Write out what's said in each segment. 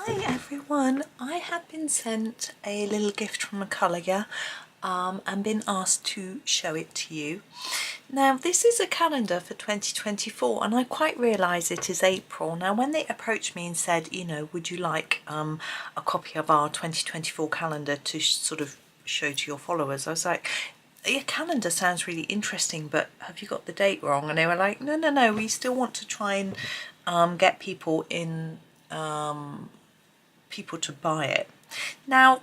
Hi everyone, I have been sent a little gift from Colorya and been asked to show it to you. Now this is a calendar for 2024 and I quite realise it is April. Now when they approached me and said, you know, would you like a copy of our 2024 calendar to sort of show to your followers, I was like, your calendar sounds really interesting, but have you got the date wrong? And they were like, no, we still want to try and get people in people to buy it. Now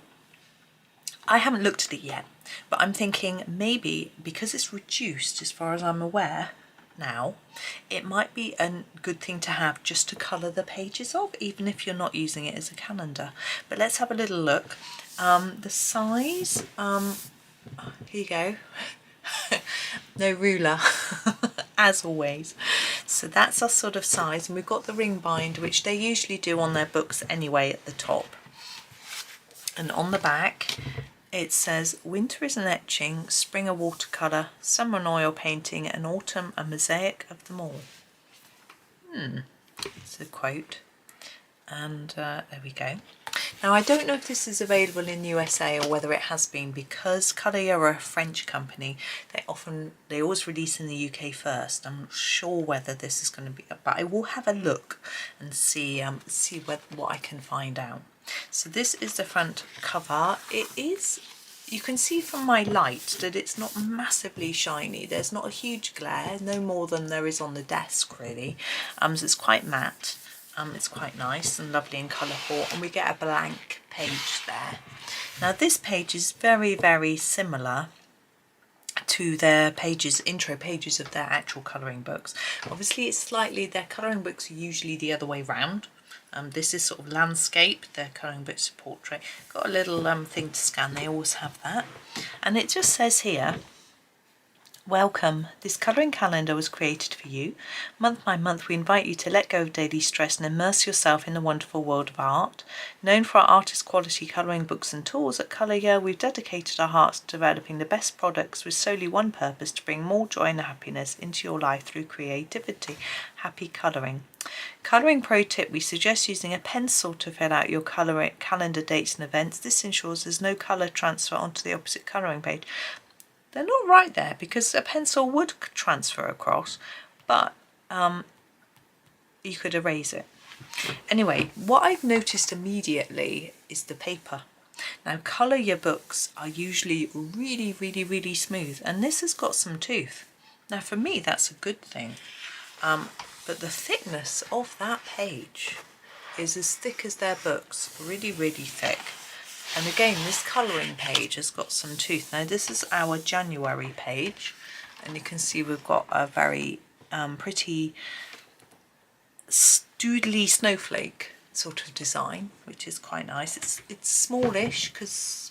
I haven't looked at it yet, but I'm thinking maybe because it's reduced as far as I'm aware now, it might be a good thing to have just to colour the pages of, even if you're not using it as a calendar. But let's have a little look. The size, here you go. No ruler as always. So that's our sort of size, and we've got the ring bind, which they usually do on their books anyway at the top. And on the back it says winter is an etching, spring a watercolour, summer an oil painting, and autumn a mosaic of them all. It's a quote, and there we go. Now I don't know if this is available in USA or whether it has been, because Colorya are a French company. They always release in the UK first. I'm not sure whether this is going to be, but I will have a look and see what I can find out. So this is the front cover. It is, you can see from my light that it's not massively shiny. There's not a huge glare, no more than there is on the desk really. So it's quite matte. It's quite nice and lovely and colourful, and we get a blank page there. Now this page is very, very similar to their pages, intro pages of their actual colouring books. Obviously it's slightly, their colouring books are usually the other way round. This is sort of landscape, their colouring books are portrait. Got a little thing to scan, they always have that. And it just says here, welcome, this colouring calendar was created for you. Month by month we invite you to let go of daily stress and immerse yourself in the wonderful world of art. Known for our artist quality colouring books and tools, at Colorya we've dedicated our hearts to developing the best products with solely one purpose: to bring more joy and happiness into your life through creativity. Happy colouring. Colouring pro tip: we suggest using a pencil to fill out your calendar dates and events. This ensures there's no colour transfer onto the opposite colouring page. They're not right there, because a pencil would transfer across, but you could erase it. Anyway, what I've noticed immediately is the paper. Now Colorya books are usually really, really, really smooth, and this has got some tooth. Now for me that's a good thing, but the thickness of that page is as thick as their books, really, really thick. And again, this colouring page has got some tooth. Now this is our January page, and you can see we've got a very pretty doodly snowflake sort of design, which is quite nice. It's smallish,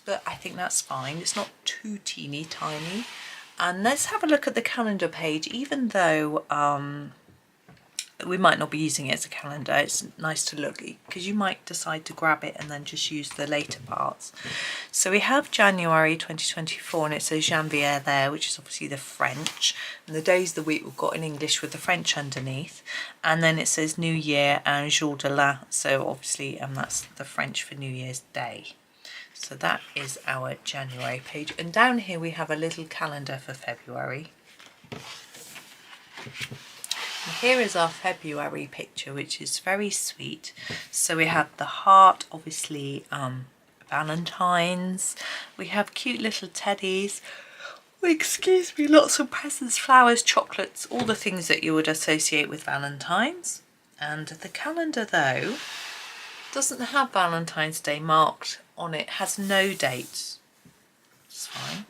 but I think that's fine. It's not too teeny tiny. And let's have a look at the calendar page. Even though we might not be using it as a calendar, it's nice to look, because you might decide to grab it and then just use the later parts. So we have January 2024, and it says Janvier there, which is obviously the French, and the days of the week we've got in English with the French underneath, and then it says New Year and Jour de l'An, so obviously that's the French for New Year's Day. So that is our January page, and down here we have a little calendar for February. And here is our February picture, which is very sweet. So we have the heart, obviously Valentine's. We have cute little teddies. Oh, excuse me, lots of presents, flowers, chocolates, all the things that you would associate with Valentine's. And the calendar though doesn't have Valentine's Day marked on it, has no dates. It's fine.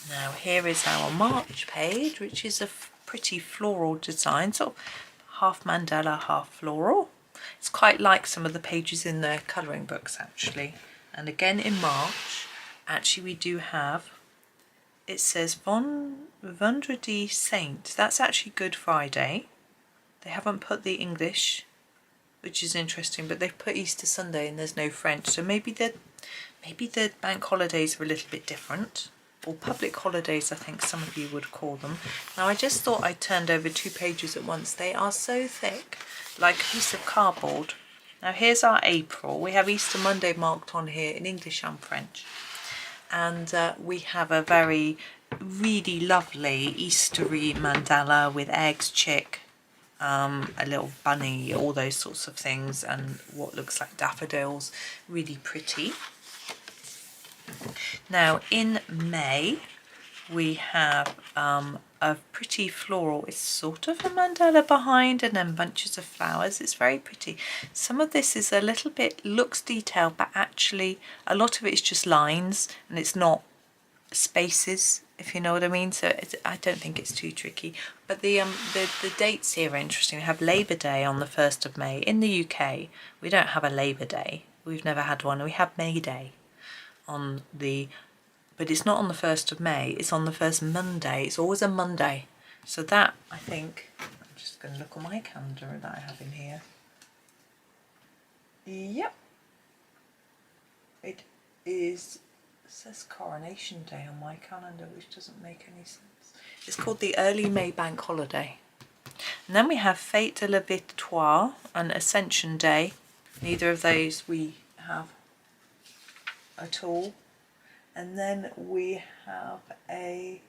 Now here is our March page, which is a pretty floral design, sort of half mandala, half floral. It's quite like some of the pages in their colouring books actually. And again in March, actually we do have, it says Vendredi Saint. That's actually Good Friday. They haven't put the English, which is interesting, but they've put Easter Sunday and there's no French. So maybe the bank holidays are a little bit different. or public holidays, I think some of you would call them. Now I just thought I turned over 2 pages at once. They are so thick, like a piece of cardboard. Now here's our April. We have Easter Monday marked on here in English and French. And we have a very really lovely Eastery mandala with eggs, chick, a little bunny, all those sorts of things, and what looks like daffodils. Really pretty. Now in May we have a pretty floral, it's sort of a mandala behind and then bunches of flowers. It's very pretty. Some of this is a little bit, looks detailed, but actually a lot of it is just lines and it's not spaces, if you know what I mean. So I don't think it's too tricky. But the dates here are interesting. We have Labour Day on the 1st of May. In the UK, we don't have a Labour Day. We've never had one. We have May Day on the, but it's not on the 1st of May. It's on the first Monday. It's always a Monday. So that, I think, I'm just going to look on my calendar that I have in here. Yep. It is, it says Coronation Day on my calendar, which doesn't make any sense. It's called the Early May Bank Holiday. And then we have Fête de la Victoire and Ascension Day. Neither of those we have at all. And then we have a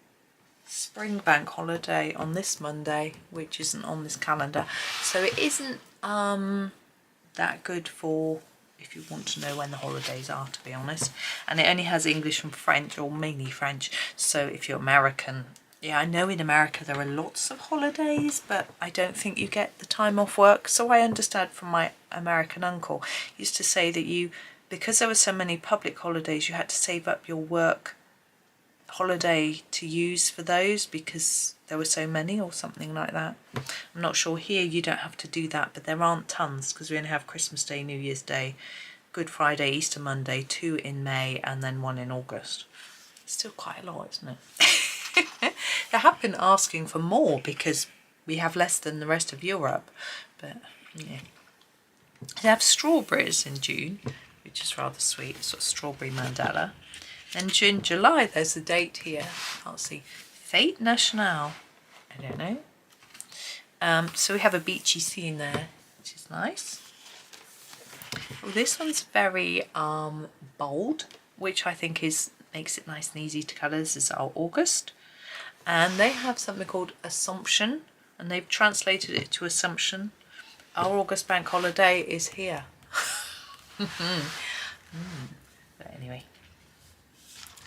Spring Bank Holiday on this Monday, which isn't on this calendar. So it isn't that good for if you want to know when the holidays are, to be honest. And it only has English and French, or mainly French. So if you're American, yeah, I know in America there are lots of holidays, but I don't think you get the time off work. So I understand from my American uncle, he used to say that you, because there were so many public holidays, you had to save up your work holiday to use for those because there were so many, or something like that. I'm not sure. Here you don't have to do that, but there aren't tons because we only have Christmas Day, New Year's Day, Good Friday, Easter Monday, 2 in May and then 1 in August. It's still quite a lot, isn't it? They have been asking for more because we have less than the rest of Europe, but yeah. They have strawberries in June, which is rather sweet, sort of strawberry mandala. And June, July, there's a date here. Can't see. Fête Nationale. I don't know. So we have a beachy scene there, which is nice. Well, this one's very bold, which I think makes it nice and easy to colour. This is our August. And they have something called Assumption, and they've translated it to Assumption. Our August bank holiday is here. But anyway.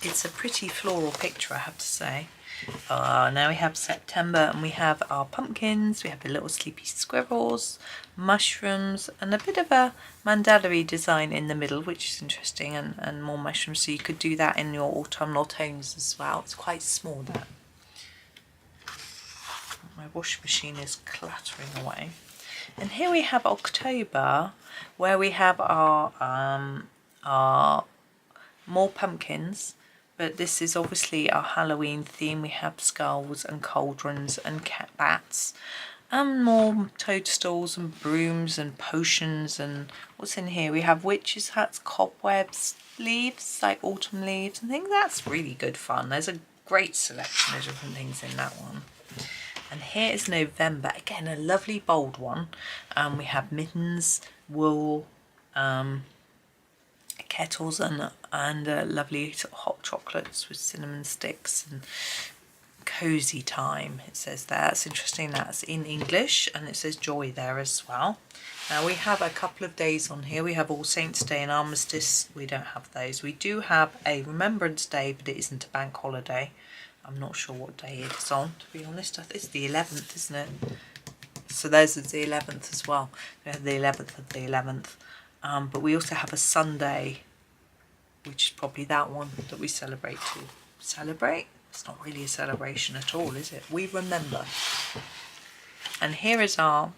It's a pretty floral picture, I have to say. Now we have September and we have our pumpkins, we have the little sleepy squirrels, mushrooms, and a bit of a mandala design in the middle, which is interesting, and more mushrooms, so you could do that in your autumnal tones as well. It's quite small, that. My washing machine is clattering away. And here we have October, where we have our more pumpkins. But this is obviously our Halloween theme. We have skulls and cauldrons and cat bats and more toadstools and brooms and potions. And what's in here? We have witches' hats, cobwebs, leaves, like autumn leaves and things. That's really good fun. There's a great selection of different things in that one. And here is November. Again, a lovely bold one. We have mittens, wool, kettles and lovely sort of hot chocolates with cinnamon sticks and cozy time, it says there. That's interesting. That's in English and it says joy there as well. Now we have a couple of days on here. We have All Saints Day and Armistice. We don't have those. We do have a Remembrance Day, but it isn't a bank holiday. I'm not sure what day it's on, to be honest. I think it's the 11th, isn't it? So those are the 11th as well. We have the 11th of the 11th. But we also have a Sunday, which is probably that one that we celebrate too. Celebrate? It's not really a celebration at all, is it? We remember. And here is our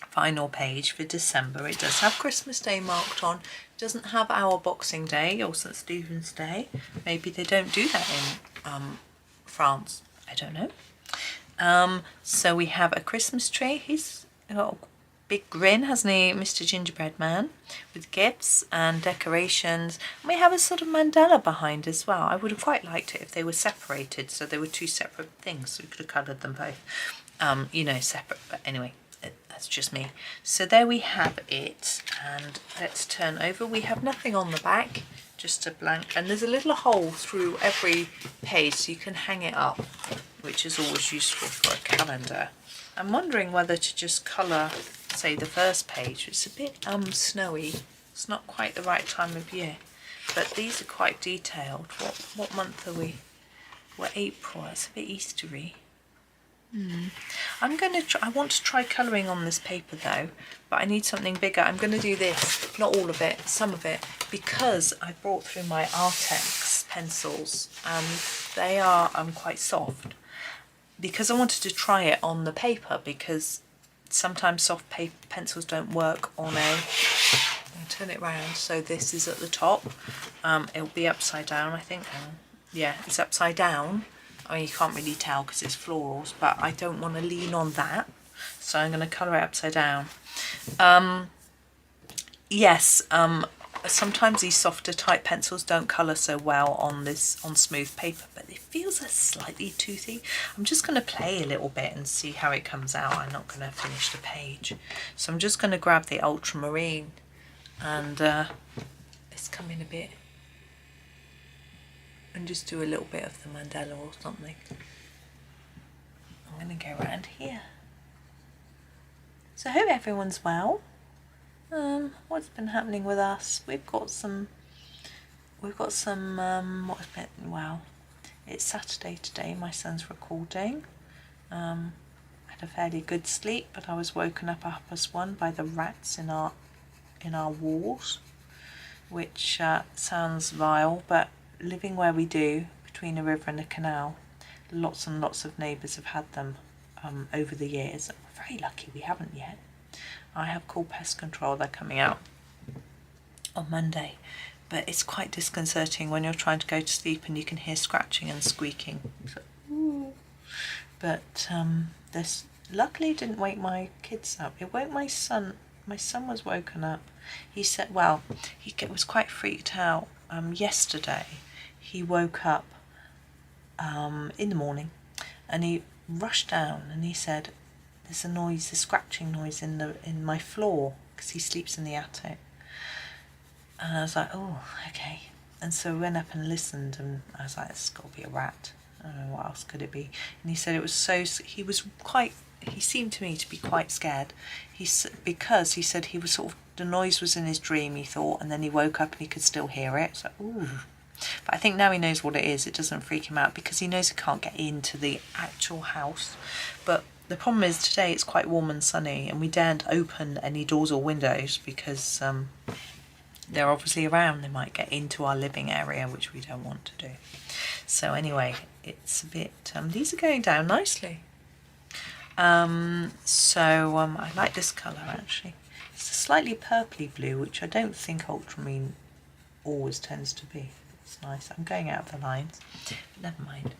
final page for December. It does have Christmas Day marked on. It doesn't have our Boxing Day or St. Stephen's Day. Maybe they don't do that in France. I don't know. So we have a Christmas tree. He's got big grin, hasn't he, Mr. Gingerbread Man, with gifts and decorations. And we have a sort of mandala behind as well. I would have quite liked it if they were separated, so they were two separate things. So we could have coloured them both, you know, separate. But anyway, that's just me. So there we have it, and let's turn over. We have nothing on the back, just a blank, and there's a little hole through every page so you can hang it up, which is always useful for a calendar. I'm wondering whether to just colour, say, the first page. It's a bit snowy. It's not quite the right time of year, but these are quite detailed. What month are we? We're April. It's a bit Eastery. I'm going to try, I want to try colouring on this paper though, but I need something bigger. I'm going to do this, not all of it, some of it, because I brought through my Arrtx pencils and they are quite soft, because I wanted to try it on the paper, because sometimes soft paper pencils don't work on a, I'll turn it round, so this is at the top, it'll be upside down I think, yeah, it's upside down. I mean, you can't really tell because it's florals, but I don't want to lean on that, so I'm going to colour it upside down. Yes, sometimes these softer type pencils don't colour so well on smooth paper, but it feels a slightly toothy. I'm just going to play a little bit and see how it comes out. I'm not going to finish the page, so I'm just going to grab the ultramarine and let's come in a bit and just do a little bit of the mandala or something. I'm going to go around here. So I hope everyone's well. What's been happening with us? We've got some what's been, well, it's Saturday today, my son's recording. Had a fairly good sleep, but I was woken up at 1:30 by the rats in our walls, which sounds vile, but living where we do, between a river and a canal, lots and lots of neighbours have had them over the years. We're very lucky we haven't yet. I have called pest control, they're coming out on Monday, but it's quite disconcerting when you're trying to go to sleep and you can hear scratching and squeaking. So, ooh. But this luckily didn't wake my kids up. It woke my son. My son was woken up. He said, well, he was quite freaked out yesterday. He woke up in the morning and he rushed down and he said, there's a noise, a scratching noise in my floor, because he sleeps in the attic. And I was like, oh, okay. And so we went up and listened, and I was like, it's got to be a rat. I don't know, what else could it be? And he said it was he seemed to me to be quite scared. Because he said he was sort of, the noise was in his dream, he thought, and then he woke up and he could still hear it. So, ooh. But I think now he knows what it is. It doesn't freak him out because he knows he can't get into the actual house. But the problem is today it's quite warm and sunny, and we daren't open any doors or windows because they're obviously around. They might get into our living area, which we don't want to do. So anyway, it's a bit, these are going down nicely. I like this colour actually. It's a slightly purpley blue, which I don't think ultramarine always tends to be. It's nice. I'm going out of the lines, but never mind.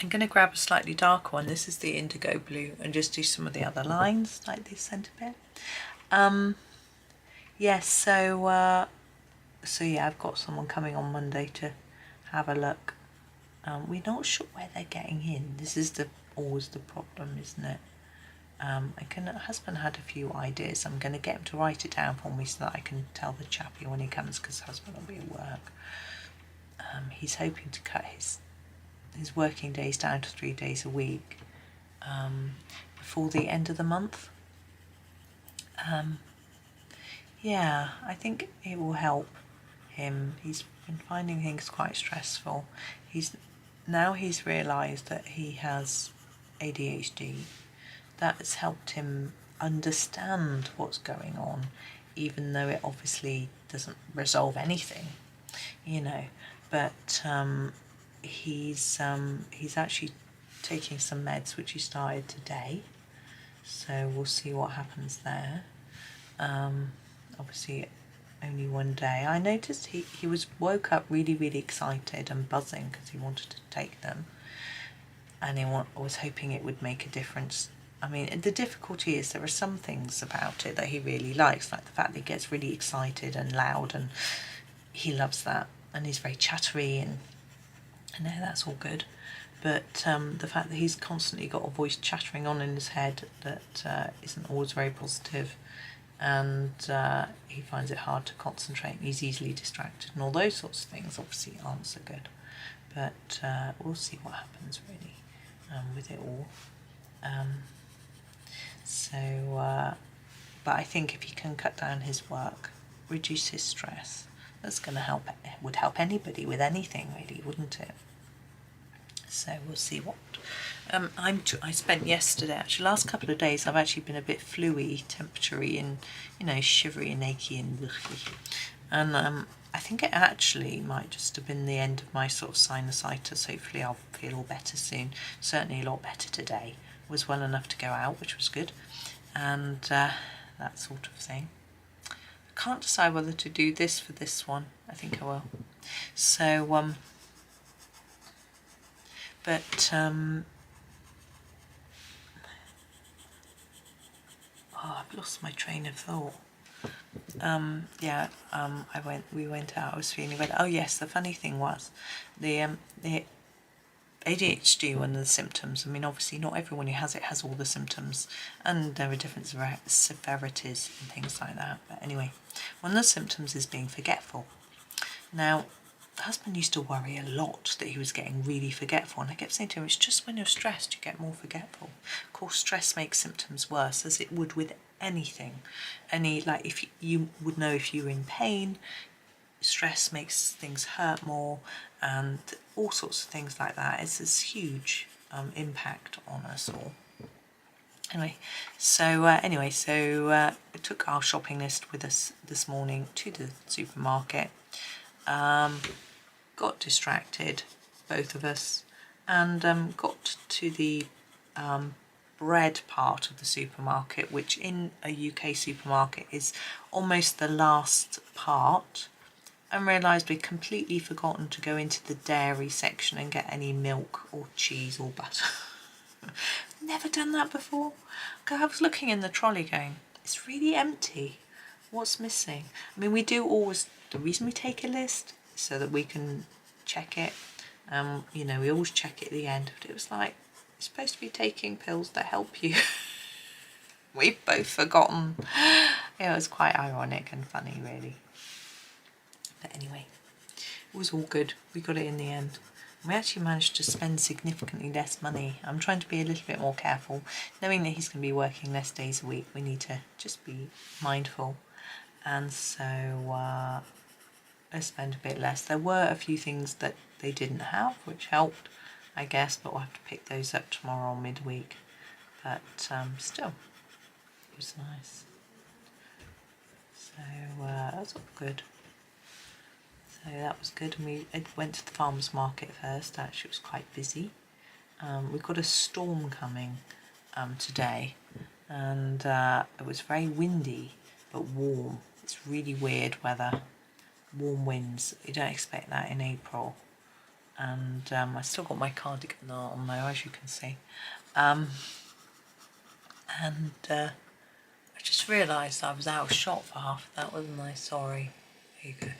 I'm going to grab a slightly darker one. This is the indigo blue, and just do some of the other lines, like this centre bit. Yes, so yeah, I've got someone coming on Monday to have a look. We're not sure where they're getting in. This is always the problem, isn't it? Husband had a few ideas. I'm going to get him to write it down for me so that I can tell the chappie when he comes, because husband will be at work. He's hoping to cut his working days down to 3 days a week before the end of the month. Yeah, I think it will help him. He's been finding things quite stressful. He's realised that he has ADHD. That's helped him understand what's going on, even though it obviously doesn't resolve anything, you know. But he's actually taking some meds, which he started today, so we'll see what happens there. Obviously only one day. I noticed he woke up really, really excited and buzzing because he wanted to take them, and I was hoping it would make a difference I mean, the difficulty is there are some things about it that he really likes, like the fact that he gets really excited and loud, and he loves that, and he's very chattery, and no, that's all good. But the fact that he's constantly got a voice chattering on in his head that isn't always very positive, and he finds it hard to concentrate, and he's easily distracted, and all those sorts of things obviously aren't so good. But we'll see what happens really with it all. But I think if he can cut down his work, reduce his stress, that's going to help. It would help anybody with anything really, wouldn't it? So we'll see what. I spent yesterday, actually last couple of days, I've actually been a bit fluey, temperatury, and shivery and achy and I think it actually might just have been the end of my sort of sinusitis. Hopefully I'll feel all better soon. Certainly a lot better today. Was well enough to go out, which was good, and that sort of thing. I can't decide whether to do this for this one. I think I will. So I've lost my train of thought. We went out, I was feeling better. Oh yes, the funny thing was the ADHD, one of the symptoms, I mean obviously not everyone who has it has all the symptoms, and there are different severities and things like that, but anyway, one of the symptoms is being forgetful. Now, the husband used to worry a lot that he was getting really forgetful, and I kept saying to him, it's just when you're stressed you get more forgetful. Of course, stress makes symptoms worse, as it would with anything. Like if you would know if you're in pain, stress makes things hurt more, and all sorts of things like that. It's this huge impact on us all. Anyway, so we took our shopping list with us this morning to the supermarket. Got distracted, both of us, and got to the bread part of the supermarket, which in a UK supermarket is almost the last part, and realised we'd completely forgotten to go into the dairy section and get any milk or cheese or butter. Never done that before. I was looking in the trolley going, it's really empty. What's missing? I mean, we do always, the reason we take a list is so that we can check it. We always check it at the end, but it was like, you're supposed to be taking pills that help you. We've both forgotten. It was quite ironic and funny really. But anyway, it was all good. We got it in the end. We actually managed to spend significantly less money. I'm trying to be a little bit more careful. Knowing that he's going to be working less days a week, we need to just be mindful. And so I spent a bit less. There were a few things that they didn't have, which helped, I guess, but we'll have to pick those up tomorrow or midweek. But still, it was nice. So that's all good. So that was good, and we went to the farmer's market first. Actually, it was quite busy. We've got a storm coming today, and it was very windy but warm. It's really weird weather, warm winds. You don't expect that in April. And I still got my cardigan on though, as you can see. I just realised I was out of shot for half of that, wasn't I? Sorry. There you go.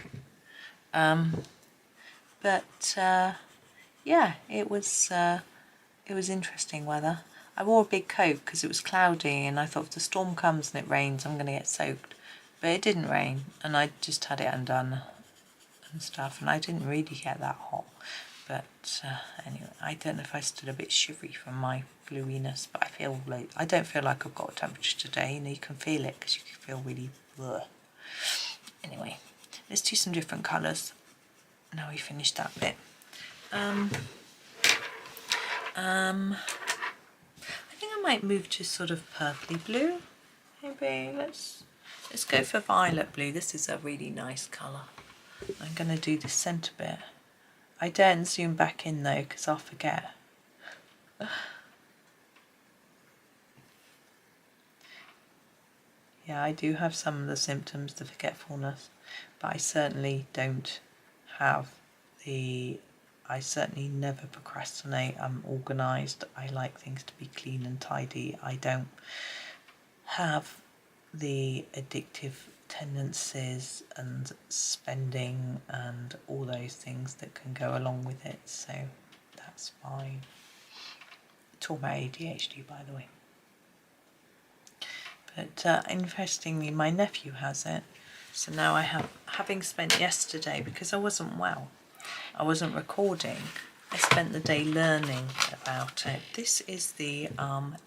Yeah, it was interesting weather. I wore a big coat because it was cloudy, and I thought if the storm comes and it rains, I'm going to get soaked. But it didn't rain, and I just had it undone and stuff, and I didn't really get that hot. But anyway, I don't know if I stood a bit shivery from my fluiness, but I don't feel like I've got a temperature today. You can feel it because you can feel really bleh. Anyway, let's do some different colours. Now we finished that bit. I think I might move to sort of purpley blue. Maybe let's go for violet blue. This is a really nice colour. I'm going to do the centre bit. I daren't zoom back in though because I'll forget. Yeah, I do have some of the symptoms, the forgetfulness, but I certainly don't have the I certainly never procrastinate. I'm organised. I like things to be clean and tidy. I don't have the addictive tendencies and spending and all those things that can go along with it, so that's fine. It's all my ADHD, by the way. But interestingly, my nephew has it. So now I have, having spent yesterday, because I wasn't well, I wasn't recording, I spent the day learning about it. This is the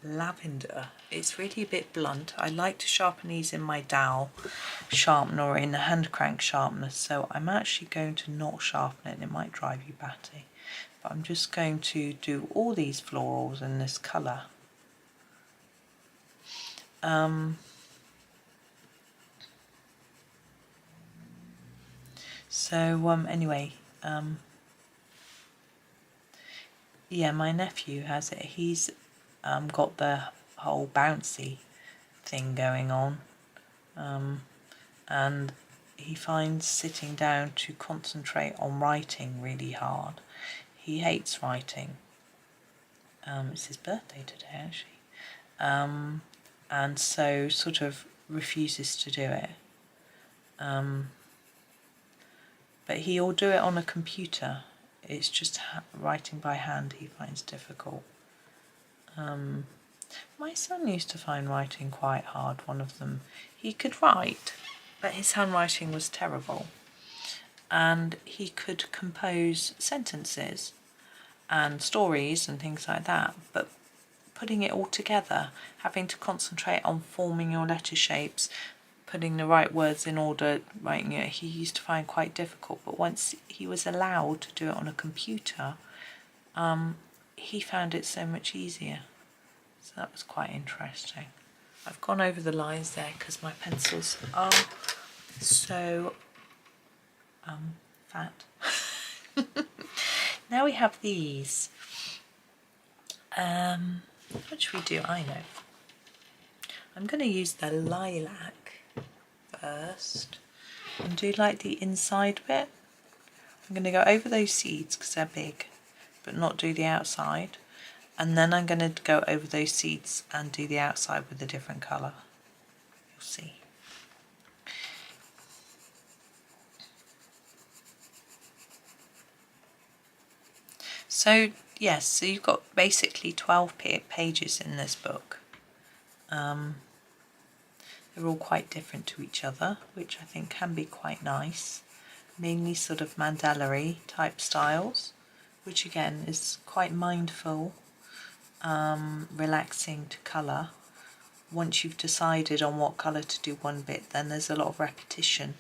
lavender. It's really a bit blunt. I like to sharpen these in my dowel sharpener or in the hand crank sharpener, so I'm actually going to not sharpen it, and it might drive you batty. But I'm just going to do all these florals in this colour. Anyway, yeah, my nephew has it. He's got the whole bouncy thing going on, and he finds sitting down to concentrate on writing really hard. He hates writing. It's his birthday today, actually, and so sort of refuses to do it. But he'll do it on a computer. It's just writing by hand he finds difficult. My son used to find writing quite hard. One of them, he could write, but his handwriting was terrible. And he could compose sentences and stories and things like that, but putting it all together, having to concentrate on forming your letter shapes, putting the right words in order, writing it, he used to find quite difficult. But once he was allowed to do it on a computer, he found it so much easier. So that was quite interesting. I've gone over the lines there because my pencils are so fat. Now we have these. What should we do? I know. I'm going to use the lilac first and do like the inside bit. I'm going to go over those seeds because they're big, but not do the outside. And then I'm going to go over those seeds and do the outside with a different colour. You'll see. So yes, so you've got basically 12 pages in this book. They're all quite different to each other, which I think can be quite nice. Mainly sort of mandala-y type styles, which again is quite mindful, relaxing to colour. Once you've decided on what colour to do one bit, then there's a lot of repetition.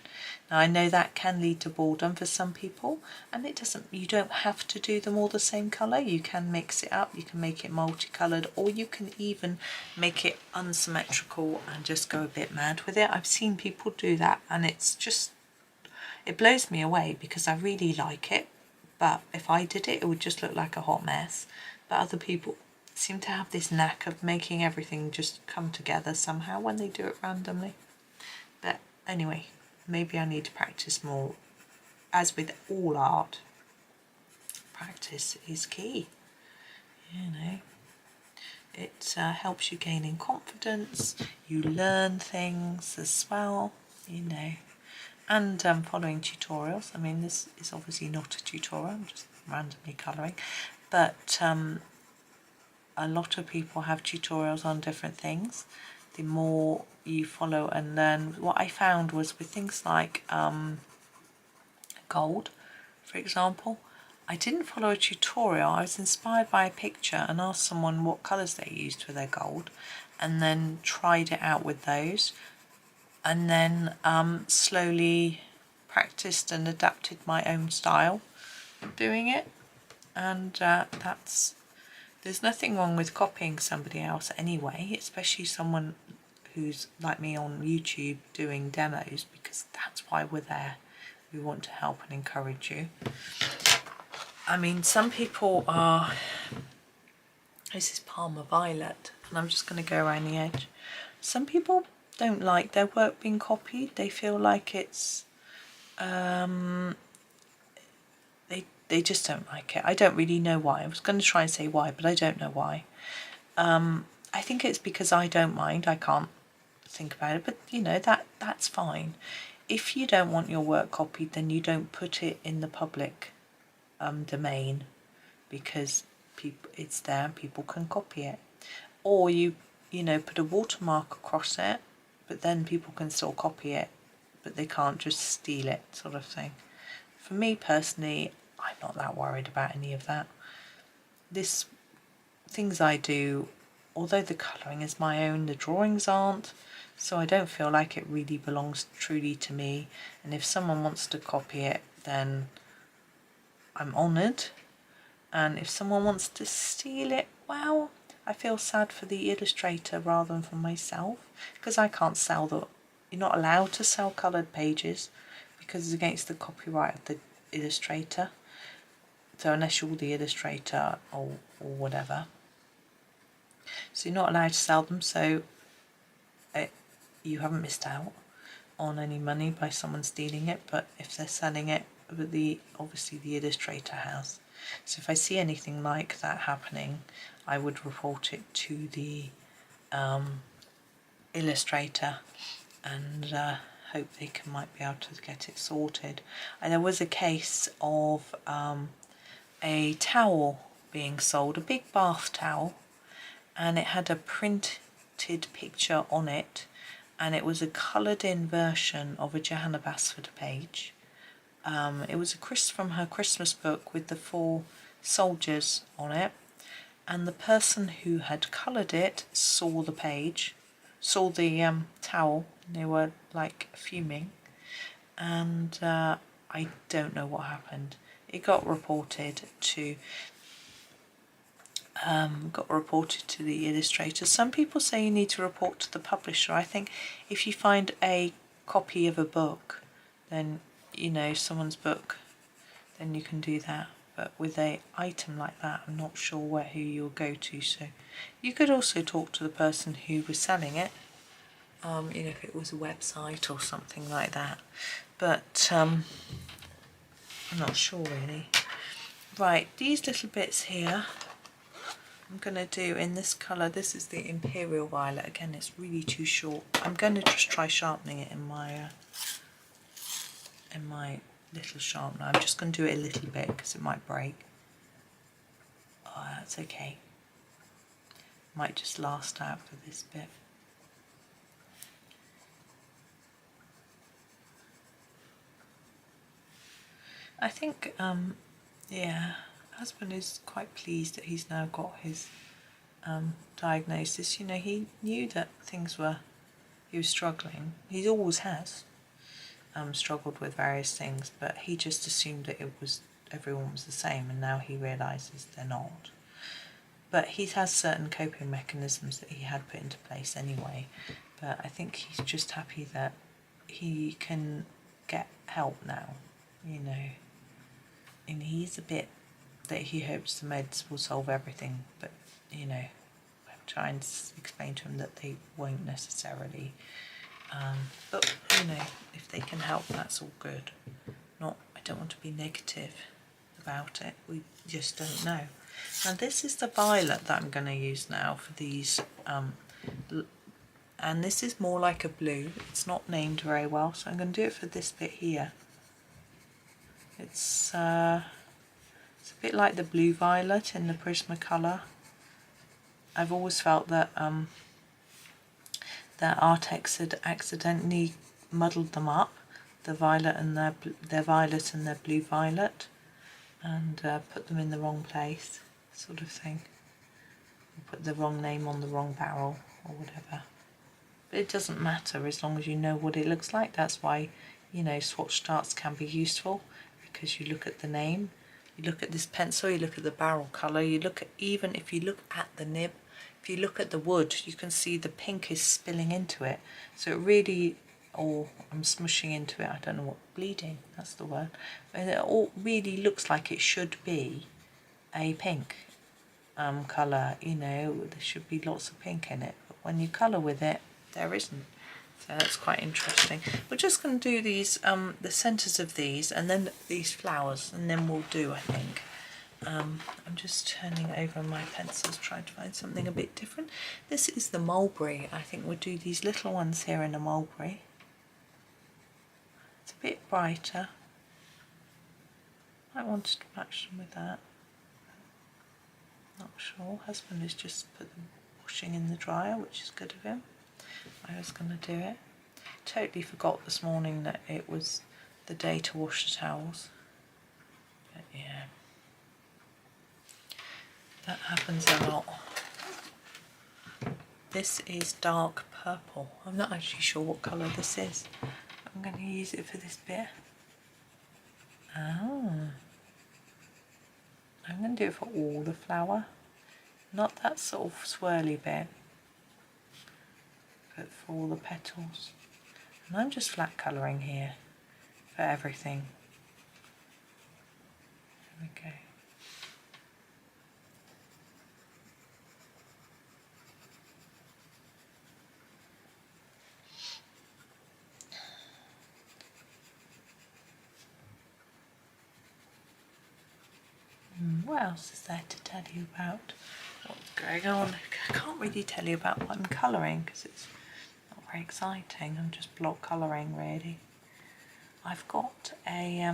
Now I know that can lead to boredom for some people, and it doesn't. You don't have to do them all the same colour. You can mix it up, you can make it multicoloured, or you can even make it unsymmetrical and just go a bit mad with it. I've seen people do that, and it's just, it blows me away because I really like it, but if I did it, it would just look like a hot mess. But other people seem to have this knack of making everything just come together somehow when they do it randomly. But anyway, maybe I need to practice more. As with all art, practice is key. You know, it helps you gain in confidence, you learn things as well, you know. And following tutorials. I mean, this is obviously not a tutorial, I'm just randomly colouring, but a lot of people have tutorials on different things. The more you follow and learn, what I found was with things like gold, for example, I didn't follow a tutorial. I was inspired by a picture and asked someone what colours they used for their gold, and then tried it out with those, and then slowly practiced and adapted my own style of doing it. And there's nothing wrong with copying somebody else anyway, especially someone who's like me on YouTube doing demos, because that's why we're there. We want to help and encourage you. I mean, some people are, this is Parma Violet, and I'm just going to go around the edge. Some people don't like their work being copied. They feel like it's, they just don't like it. I don't really know why. I was going to try and say why, but I don't know why. I think it's because I don't mind. I can't think about it, but you know, that's fine. If you don't want your work copied, then you don't put it in the public domain, because it's there and people can copy it. Or you know, put a watermark across it, but then people can still copy it, but they can't just steal it, sort of thing. For me personally, I'm not that worried about any of that. Things I do, although the colouring is my own, the drawings aren't, so I don't feel like it really belongs truly to me. And if someone wants to copy it, then I'm honoured. And if someone wants to steal it, well, I feel sad for the illustrator rather than for myself, because I can't sell you're not allowed to sell coloured pages because it's against the copyright of the illustrator. So unless you're the illustrator or whatever, so you're not allowed to sell them. So you haven't missed out on any money by someone stealing it. But if they're selling it, obviously the illustrator has. So if I see anything like that happening, I would report it to the illustrator and hope they might be able to get it sorted. And there was a case of a towel being sold, a big bath towel, and it had a printed picture on it, and it was a coloured in version of a Johanna Basford page. It was from her Christmas book with the 4 soldiers on it, and the person who had coloured it saw the page, saw the towel, and they were like fuming, and I don't know what happened. It got reported to the illustrator. Some people say you need to report to the publisher. I think if you find a copy of a book, then you know, someone's book, then you can do that. But with an item like that, I'm not sure who you'll go to. So you could also talk to the person who was selling it, you know, if it was a website or something like that. But I'm not sure really. Right, these little bits here I'm going to do in this colour. This is the Imperial Violet. Again, it's really too short. I'm going to just try sharpening it in my little sharpener. I'm just going to do it a little bit because it might break. Oh, that's okay. Might just last out for this bit. I think, yeah, husband is quite pleased that he's now got his diagnosis. You know, he knew that he was struggling. He always has struggled with various things, but he just assumed that everyone was the same, and now he realises they're not. But he has certain coping mechanisms that he had put into place anyway. But I think he's just happy that he can get help now, you know. And he's a bit that he hopes the meds will solve everything, but you know, I'm trying to explain to him that they won't necessarily. But you know, if they can help, that's all good. I don't want to be negative about it. We just don't know. Now this is the violet that I'm going to use now for these, and this is more like a blue. It's not named very well, so I'm going to do it for this bit here. It's a bit like the blue violet in the Prismacolor. I've always felt that Arrtx had accidentally muddled them up, the violet and their violet and their blue violet, and put them in the wrong place, sort of thing. Put the wrong name on the wrong barrel or whatever. But it doesn't matter as long as you know what it looks like. That's why, you know, swatch starts can be useful, because you look at the name, you look at this pencil, you look at the barrel colour, you look at, even if you look at the nib, if you look at the wood, you can see the pink is spilling into it. So it really, or I'm smushing into it, I don't know what, bleeding, that's the word. And it all really looks like it should be a pink colour, you know, there should be lots of pink in it. But when you colour with it, there isn't, So that's quite interesting. We're just going to do these, the centres of these, and then these flowers, and then we'll do, I think. I'm just turning over my pencils, trying to find something a bit different. This is the mulberry. I think we'll do these little ones here in a mulberry. It's a bit brighter. I wanted to match them with that. Not sure. Husband has just put them washing in the dryer, which is good of him. I was going to do it. Totally forgot this morning that it was the day to wash the towels. But yeah, that happens a lot. This is dark purple. I'm not actually sure what colour this is. I'm going to use it for this bit. I'm going to do it for all the flower, not that sort of swirly bit, but for all the petals. And I'm just flat colouring here for everything. There we go. What else is there to tell you about what's going on? I can't really tell you about what I'm colouring because it's not very exciting. I'm just block colouring really. I've got a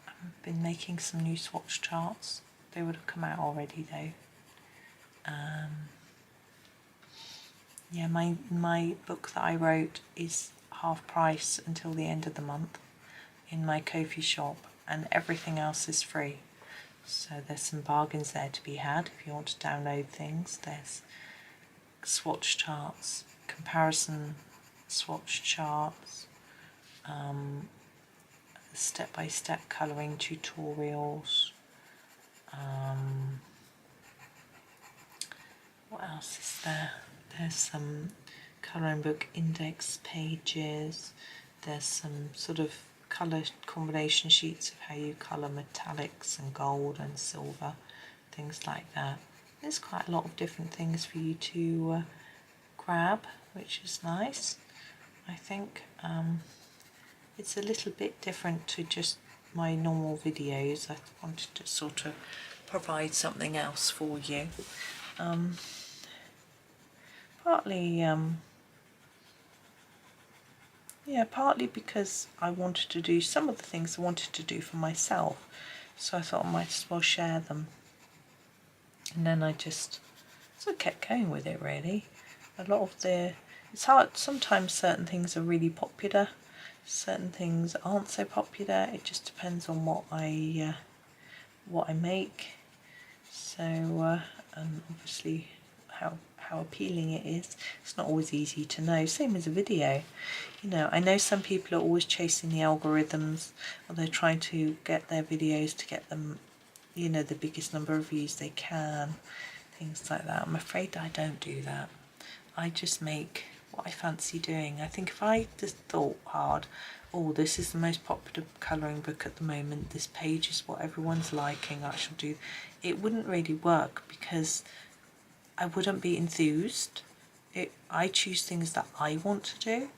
I've been making some new swatch charts. They would have come out already though. Yeah, my book that I wrote is half price until the end of the month in my Ko-fi shop, and everything else is free. So there's some bargains there to be had if you want to download things. There's swatch charts, comparison swatch charts, step-by-step colouring tutorials. What else is there? There's some colouring book index pages. There's some sort of colour combination sheets of how you colour metallics and gold and silver, things like that. There's quite a lot of different things for you to grab, which is nice. I think it's a little bit different to just my normal videos. I wanted to sort of provide something else for you. Partly because I wanted to do some of the things I wanted to do for myself, so I thought I might as well share them. And then I just sort of kept going with it really. It's hard, sometimes certain things are really popular, certain things aren't so popular. It just depends on what I make. So and obviously how appealing it is. It's not always easy to know. Same as a video. You know, I know some people are always chasing the algorithms, or they're trying to get their videos to get them, you know, the biggest number of views they can, things like that. I'm afraid I don't do that. I just make what I fancy doing. I think if I just thought hard, oh, this is the most popular colouring book at the moment, this page is what everyone's liking, I shall do, it wouldn't really work because I wouldn't be enthused. I choose things that I want to do.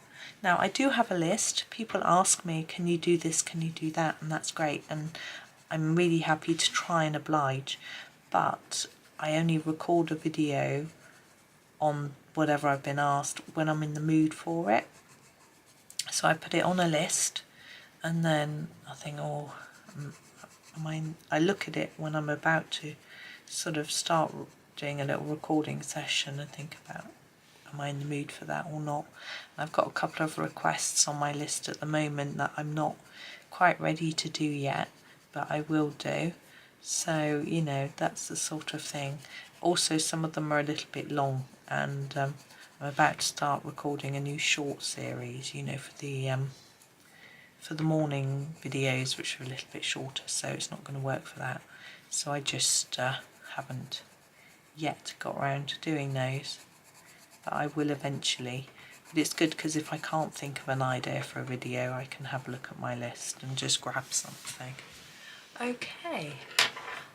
Now I do have a list. People ask me, can you do this, can you do that, and that's great, and I'm really happy to try and oblige, but I only record a video on whatever I've been asked when I'm in the mood for it. So I put it on a list, and then I think, oh, I look at it when I'm about to sort of start doing a little recording session and think about, am I in the mood for that or not? And I've got a couple of requests on my list at the moment that I'm not quite ready to do yet, but I will do. So, you know, that's the sort of thing. Also, some of them are a little bit long, and I'm about to start recording a new short series, you know, for the morning videos, which are a little bit shorter, so it's not going to work for that. So I just haven't yet got around to doing those, but I will eventually. But it's good because if I can't think of an idea for a video, I can have a look at my list and just grab something. Okay,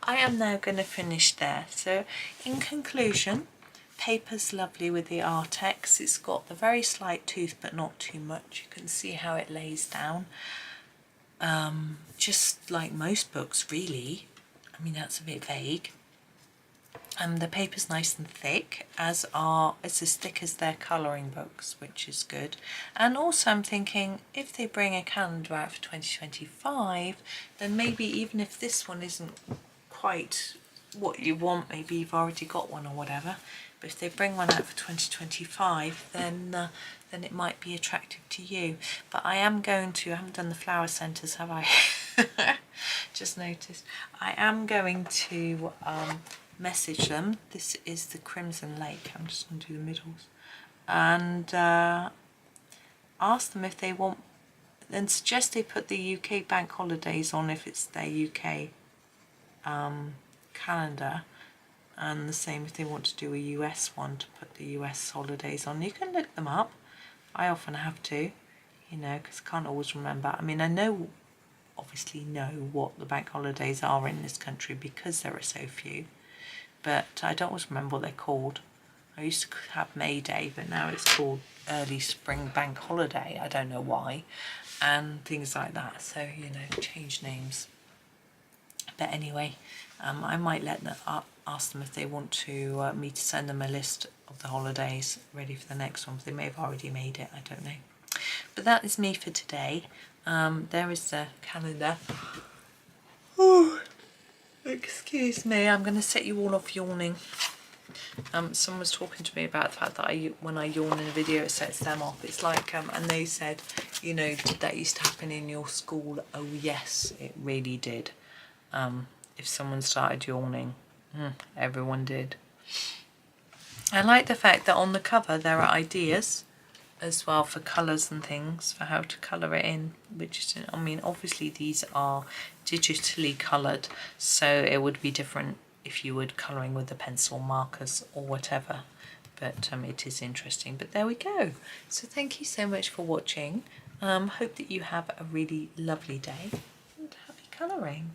I am now going to finish there. So in conclusion, paper's lovely with the Arrtx. It's got the very slight tooth but not too much. You can see how it lays down. Just like most books really. I mean, that's a bit vague. The paper's nice and thick, it's as thick as their colouring books, which is good. And also I'm thinking, if they bring a calendar out for 2025, then maybe even if this one isn't quite what you want, maybe you've already got one or whatever, but if they bring one out for 2025, then it might be attractive to you. But I haven't done the flower centres, have I? Just noticed. I am going to message them. This is the Crimson Lake. I'm just going to do the middles. And ask them if they want, and suggest they put the UK bank holidays on if it's their UK calendar. And the same if they want to do a US one, to put the US holidays on. You can look them up. I often have to, you know, because I can't always remember. I mean, I obviously know what the bank holidays are in this country because there are so few, but I don't always remember what they're called. I used to have May Day, but now it's called Early Spring Bank Holiday. I don't know why, and things like that. So, you know, change names. But anyway, I might ask them if they want to me to send them a list of the holidays ready for the next one. They may have already made it, I don't know. But that is me for today. There is the calendar. Oh, excuse me, I'm going to set you all off yawning. Someone was talking to me about the fact that when I yawn in a video, it sets them off. It's like, and they said, you know, did that used to happen in your school? Oh yes, it really did. If someone started yawning, everyone did. I like the fact that on the cover there are ideas as well for colours and things, for how to colour it in, which is, I mean, obviously these are digitally coloured, so it would be different if you were colouring with the pencil markers or whatever, but it is interesting. But there we go. So thank you so much for watching. Hope that you have a really lovely day and happy colouring.